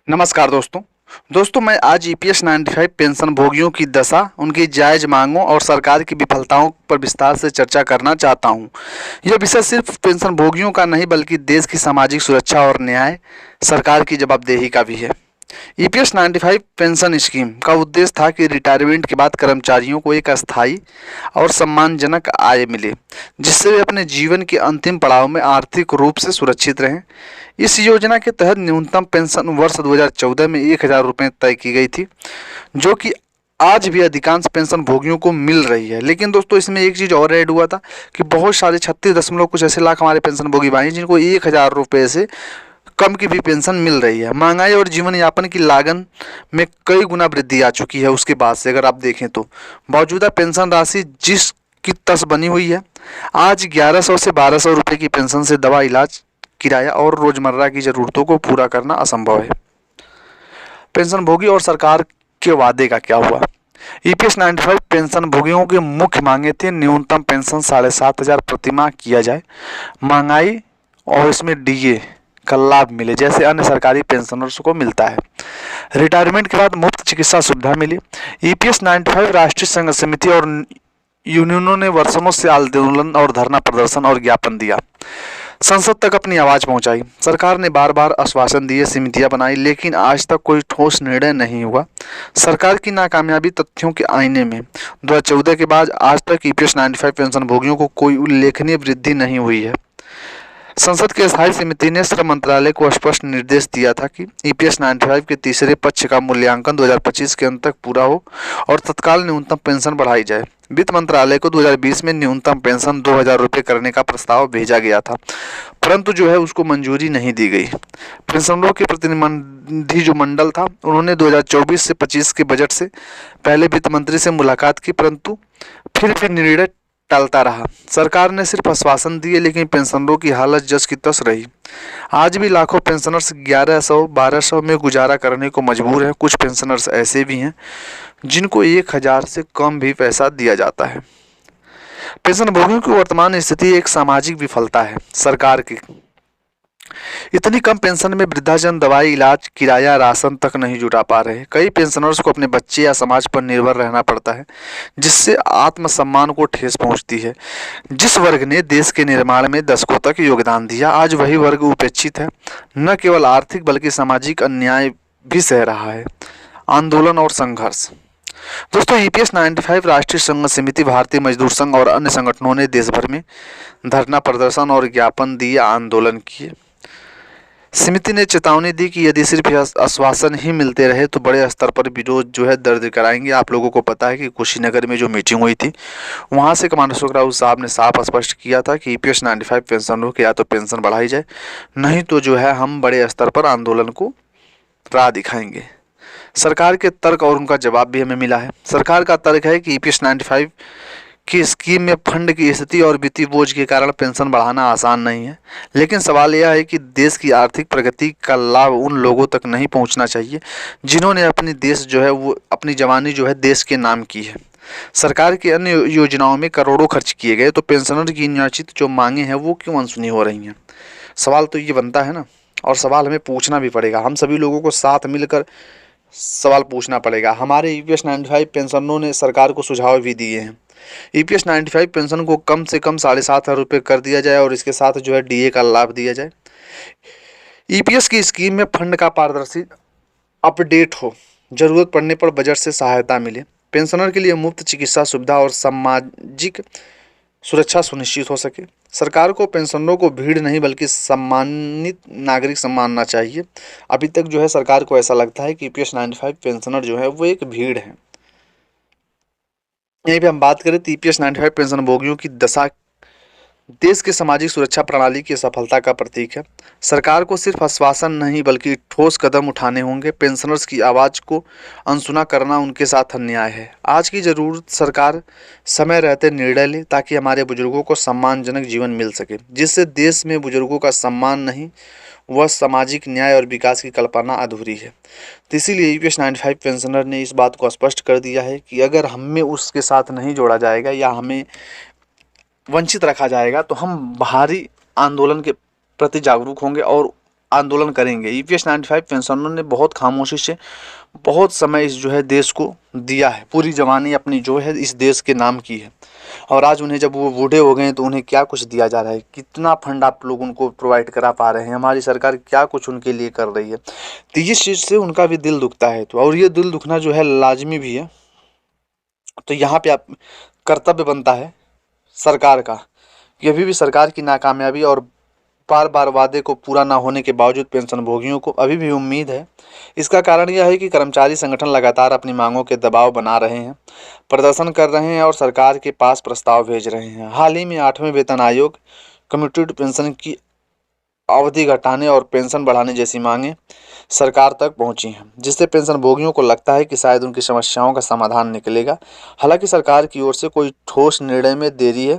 नमस्कार दोस्तों मैं आज ईपीएस 95 पेंशन भोगियों की दशा, उनकी जायज मांगों और सरकार की विफलताओं पर विस्तार से चर्चा करना चाहता हूं। यह विषय सिर्फ पेंशन भोगियों का नहीं बल्कि देश की सामाजिक सुरक्षा और न्याय, सरकार की जवाबदेही का भी है। ईपीएस 95 पेंशन स्कीम का उद्देश्य था कि रिटायरमेंट के बाद कर्मचारियों को एक अस्थायी और सम्मानजनक आय मिले, जिससे वे अपने जीवन के अंतिम पड़ाव में आर्थिक रूप से सुरक्षित रहें। इस योजना के तहत न्यूनतम पेंशन वर्ष 2014 में 1000 रुपये तय की गई थी, जो कि आज भी अधिकांश पेंशन भोगियों को मिल रही है। लेकिन दोस्तों, इसमें एक चीज़ और ऐड हुआ था कि बहुत सारे 36 कुछ ऐसे लाख हमारे पेंशन भोगी भाई हैं जिनको 1000 रुपये से कम की भी पेंशन मिल रही है। महंगाई और जीवन यापन की लागत में कई गुना वृद्धि आ चुकी है उसके बाद से, अगर आप देखें तो मौजूदा पेंशन राशि जिस की तस बनी हुई है, आज 1100 से 1200 रुपये की पेंशन से दवा, इलाज, किराया और रोजमर्रा की जरूरतों को पूरा करना असंभव है। पेंशन भोगी और सरकार के वादे का क्या हुआ? ईपीएस 95 पेंशन भोगियों की मुख्य मांगे थी न्यूनतम पेंशन 7500 प्रतिमाह किया जाए, महंगाई और इसमें डीए का लाभ मिले जैसे अन्य सरकारी पेंशनर्स को मिलता है, रिटायरमेंट के बाद मुफ्त चिकित्सा सुविधा मिली। ईपीएस 95 राष्ट्रीय संघ समिति और यूनियनों ने वर्षों से आंदोलन और धरना प्रदर्शन और ज्ञापन दिया, संसद तक अपनी आवाज पहुंचाई। सरकार ने बार बार आश्वासन दिए, समितियां बनाई, लेकिन आज तक कोई ठोस निर्णय नहीं हुआ। सरकार की नाकामयाबी तथ्यों के आईने में 2014 के बाद आज तक ईपीएस 95 पेंशन भोगियों को कोई उल्लेखनीय वृद्धि नहीं हुई है। संसद की स्थायी समिति ने श्रम मंत्रालय को स्पष्ट निर्देश दिया था कि ईपीएस 95 के तीसरे पक्ष का मूल्यांकन 2025 के अंत तक पूरा हो और तत्काल न्यूनतम पेंशन बढ़ाई जाए। वित्त मंत्रालय को 2020 में न्यूनतम पेंशन 2000 रुपये करने का प्रस्ताव भेजा गया था, परंतु उसको मंजूरी नहीं दी गई। पेंशनरों के प्रतिनिधि जो मंडल था, उन्होंने 2024 से 25 के बजट से पहले वित्त मंत्री से मुलाकात की, परंतु फिर भी निर्णय टालता रहा। सरकार ने सिर्फ आश्वासन दिए, लेकिन पेंशनरों की हालत जस की तस रही। आज भी लाखों पेंशनर्स 1100-1200 में गुजारा करने को मजबूर हैं। कुछ पेंशनर्स ऐसे भी हैं जिनको 1000 से कम भी पैसा दिया जाता है। पेंशन भोगियों की वर्तमान स्थिति एक सामाजिक विफलता है सरकार की। इतनी कम पेंशन में वृद्धाजन दवाई, इलाज, किराया, राशन तक नहीं जुटा पा रहे। कई पेंशनर्स को अपने बच्चे या समाज पर निर्भर रहना पड़ता है, जिससे आत्मसम्मान को ठेस पहुंचती है। जिस वर्ग ने देश के निर्माण में दशकों तक योगदान दिया, आज वही वर्ग उपेक्षित है। न केवल आर्थिक बल्कि सामाजिक अन्याय भी सह रहा है। आंदोलन और संघर्ष। दोस्तों, ईपीएस 95 राष्ट्रीय संघ समिति, भारतीय मजदूर संघ और अन्य संगठनों ने देश भर में धरना प्रदर्शन और ज्ञापन दिए, आंदोलन किए। समिति ने चेतावनी दी कि यदि सिर्फ आश्वासन ही मिलते रहे तो बड़े स्तर पर विरोध दर्ज कराएंगे। आप लोगों को पता है कि कुशीनगर में जो मीटिंग हुई थी, वहां से कमांडर सुखराव राउत साहब ने साफ स्पष्ट किया था कि ईपीएस 95 पेंशनरों की या तो पेंशन बढ़ाई जाए, नहीं तो हम बड़े स्तर पर आंदोलन को राह दिखाएंगे। सरकार के तर्क और उनका जवाब भी हमें मिला है। सरकार का तर्क है कि ईपीएस 95 की स्कीम में फंड की स्थिति और वित्तीय बोझ के कारण पेंशन बढ़ाना आसान नहीं है, लेकिन सवाल यह है कि देश की आर्थिक प्रगति का लाभ उन लोगों तक नहीं पहुंचना चाहिए जिन्होंने अपनी देश वो अपनी जवानी देश के नाम की है। सरकार की अन्य योजनाओं में करोड़ों खर्च किए गए, तो पेंशनर की निश्चित जो मांगे हैं वो क्यों अनसुनी हो रही हैं? सवाल तो ये बनता है ना, और सवाल हमें पूछना भी पड़ेगा। हम सभी लोगों को साथ मिलकर सवाल पूछना पड़ेगा। हमारे ईपीएस 95 पेंशनरों ने सरकार को सुझाव भी दिए हैं। ईपीएस 95 पेंशन को कम से कम 7500 रुपये कर दिया जाए और इसके साथ डीए का लाभ दिया जाए। ईपीएस की स्कीम में फंड का पारदर्शी अपडेट हो, जरूरत पड़ने पर बजट से सहायता मिले, पेंशनर के लिए मुफ्त चिकित्सा सुविधा और सामाजिक सुरक्षा सुनिश्चित हो सके। सरकार को पेंशनरों को भीड़ नहीं बल्कि सम्मानित नागरिक सम्मानना चाहिए। अभी तक सरकार को ऐसा लगता है कि ईपीएस 95 पेंशनर वो एक भीड़ है। यहीं पे हम बात करें तो ईपीएस 95 पेंशन भोगियों की दशा देश के सामाजिक सुरक्षा प्रणाली की सफलता का प्रतीक है। सरकार को सिर्फ आश्वासन नहीं बल्कि ठोस कदम उठाने होंगे। पेंशनर्स की आवाज को अनसुना करना उनके साथ अन्याय है। आज की जरूरत सरकार समय रहते निर्णय ले ताकि हमारे बुजुर्गों को सम्मानजनक जीवन मिल सके, जिससे देश में बुजुर्गों का सम्मान नहीं, वह सामाजिक न्याय और विकास की कल्पना अधूरी है। तो इसीलिए ईपीएस 95 पेंशनर ने इस बात को स्पष्ट कर दिया है कि अगर हमें उसके साथ नहीं जोड़ा जाएगा या हमें वंचित रखा जाएगा तो हम बाहरी आंदोलन के प्रति जागरूक होंगे और आंदोलन करेंगे। ईपीएस 95 पेंशनरों ने बहुत खामोशी से बहुत समय इस जो है देश को दिया है, पूरी जवानी अपनी जो है इस देश के नाम की है। और आज उन्हें जब वो बूढ़े हो गए हैं तो उन्हें क्या कुछ दिया जा रहा है, कितना फंड आप लोग उनको प्रोवाइड करा पा रहे हैं, हमारी सरकार क्या कुछ उनके लिए कर रही है। तो इस चीज़ से उनका भी दिल दुखता है। तो और ये दिल दुखना जो है लाजमी भी है। तो यहाँ पे आप कर्तव्य बनता है सरकार का कि अभी भी सरकार की नाकामयाबी और बार बार वादे को पूरा ना होने के बावजूद पेंशन भोगियों को अभी भी उम्मीद है। इसका कारण यह है कि कर्मचारी संगठन लगातार अपनी मांगों के दबाव बना रहे हैं, प्रदर्शन कर रहे हैं और सरकार के पास प्रस्ताव भेज रहे हैं। हाल ही में 8वें वेतन आयोग कम्यूटेड पेंशन की अवधि घटाने और पेंशन बढ़ाने जैसी मांगें सरकार तक पहुंची हैं, जिससे पेंशन भोगियों को लगता है कि शायद उनकी समस्याओं का समाधान निकलेगा। हालांकि सरकार की ओर से कोई ठोस निर्णय में देरी है